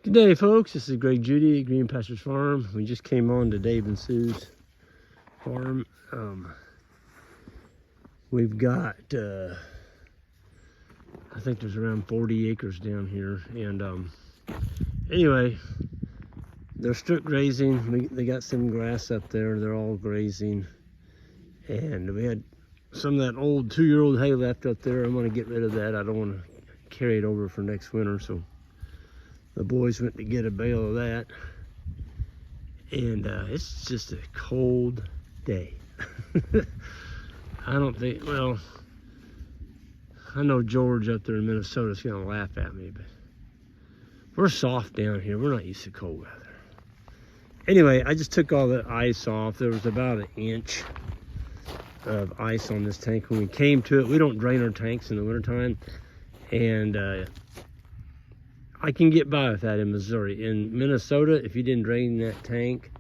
Good day, folks. This is Greg Judy at Green Pastures Farm. We just came on to Dave and Sue's farm. We've got, I think there's around 40 acres down here. And anyway, they're strip grazing. They got some grass up there. They're all grazing. And we had some of that old 2-year-old hay left up there. I'm going to get rid of that. I don't want to carry it over for next winter. So the boys went to get a bale of that. And it's just a cold day. I don't think, well, I know George up there in Minnesota is going to laugh at me, but we're soft down here. We're not used to cold weather. Anyway, I just took all the ice off. There was about an inch of ice on this tank when we came to it. We don't drain our tanks in the wintertime. And I can get by with that in Missouri. In Minnesota, if you didn't drain that tank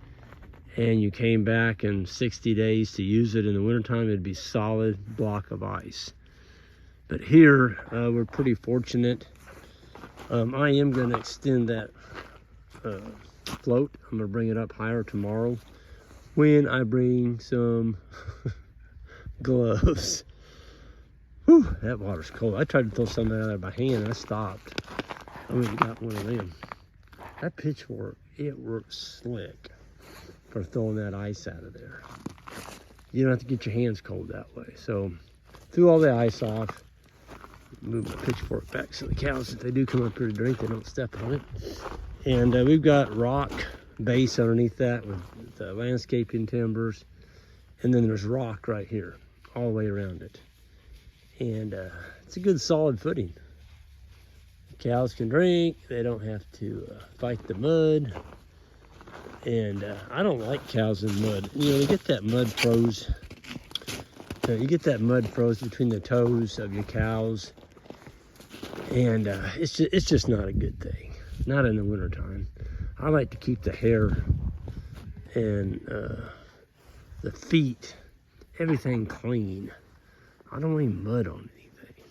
and you came back in 60 days to use it in the wintertime, it'd be solid block of ice. But here, we're pretty fortunate. I am going to extend that float. I'm going to bring it up higher tomorrow when I bring some gloves. Whew, that water's cold. I tried to throw some out of there by hand and I stopped. I went and got one of them. That pitchfork, it works slick for throwing that ice out of there. You don't have to get your hands cold that way. So, threw all the ice off. Move my pitchfork back so the cows, if they do come up here to drink, they don't step on it. And we've got rock base underneath that with the landscaping timbers. And then there's rock right here, all the way around it. And it's a good solid footing. Cows can drink, they don't have to fight the mud. And I don't like cows in mud. You know, you get that mud froze. You get that mud froze between the toes of your cows. And it's just not a good thing. Not in the wintertime. I like to keep the hair and the feet, everything clean. I don't want any mud on anything.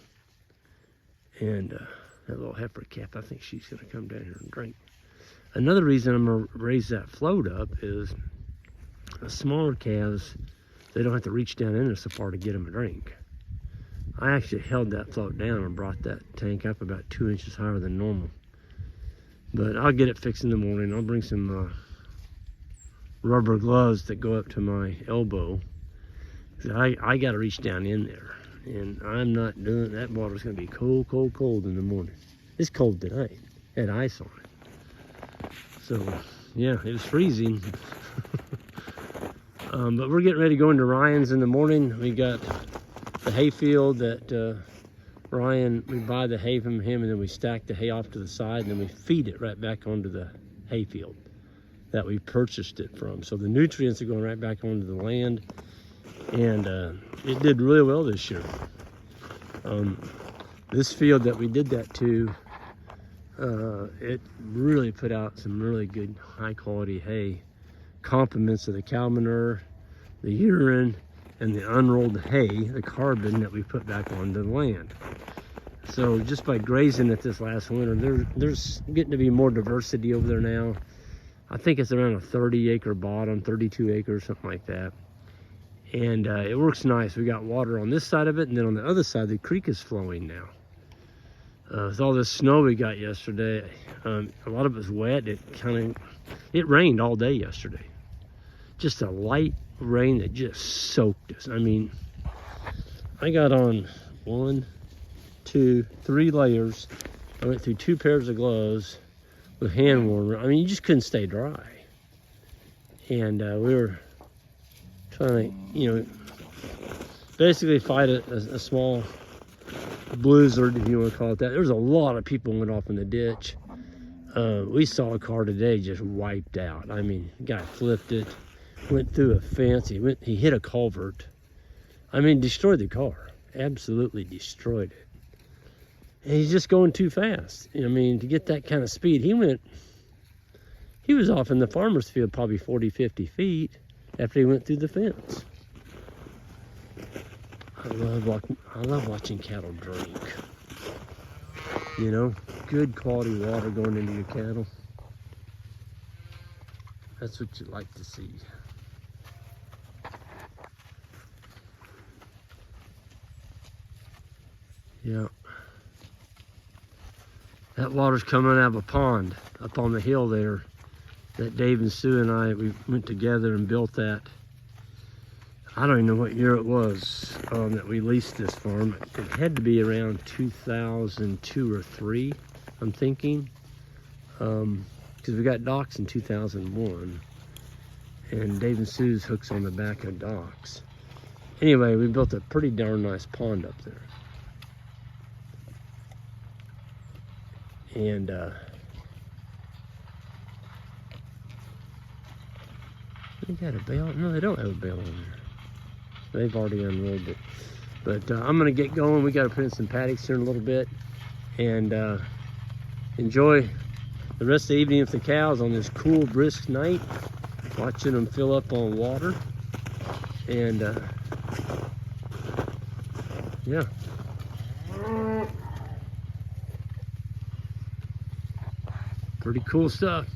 And that little heifer calf, I think she's going to come down here and drink. Another reason I'm going to raise that float up is the smaller calves, they don't have to reach down in there so far to get them a drink. I actually held that float down and brought that tank up about 2 inches higher than normal. But I'll get it fixed in the morning. I'll bring some rubber gloves that go up to my elbow. I got to reach down in there. And I'm not doing, that water's going to be cold, cold, cold in the morning. It's cold tonight. It had ice on it. So, yeah, it was freezing. But we're getting ready to go into Ryan's in the morning. We got the hay field that Ryan, we buy the hay from him and then we stack the hay off to the side and then we feed it right back onto the hay field that we purchased it from. So the nutrients are going right back onto the land. And it did really well this year. This field that we did that to, it really put out some really good high quality hay. Compliments of the cow manure, the urine, and the unrolled hay, the carbon that we put back onto the land. So just by grazing it this last winter, there's getting to be more diversity over there now. I think it's around a 30-acre bottom, 32 acres, something like that. And it works nice. We got water on this side of it, and then on the other side, the creek is flowing now. With all this snow we got yesterday, a lot of it was wet. It rained all day yesterday. Just a light rain that just soaked us. I mean, I got on 1, 2, 3 layers. I went through 2 pairs of gloves with hand warmer. I mean, you just couldn't stay dry. And we were trying to, you know, basically fight a small blizzard, if you want to call it that. There was a lot of people went off in the ditch. We saw a car today just wiped out. I mean, the guy flipped it, went through a fence, he hit a culvert. I mean, destroyed the car. Absolutely destroyed it. And he's just going too fast. I mean, to get that kind of speed, he was off in the farmer's field probably 40, 50 feet after he went through the fence. I love watching cattle drink. You know, good quality water going into your cattle. That's what you like to see. Yeah. That water's coming out of a pond up on the hill there that Dave and Sue and we went together and built that. I don't even know what year it was that we leased this farm. It had to be around 2002 or 3, I'm thinking. Because we got docks in 2001. And Dave and Sue's hooks on the back of docks. Anyway, we built a pretty darn nice pond up there. And they got a bale? No, they don't have a bale on there. They've already unrolled it. But I'm gonna get going. We gotta put in some paddocks here in a little bit and enjoy the rest of the evening with the cows on this cool, brisk night, watching them fill up on water. And yeah. Pretty cool stuff.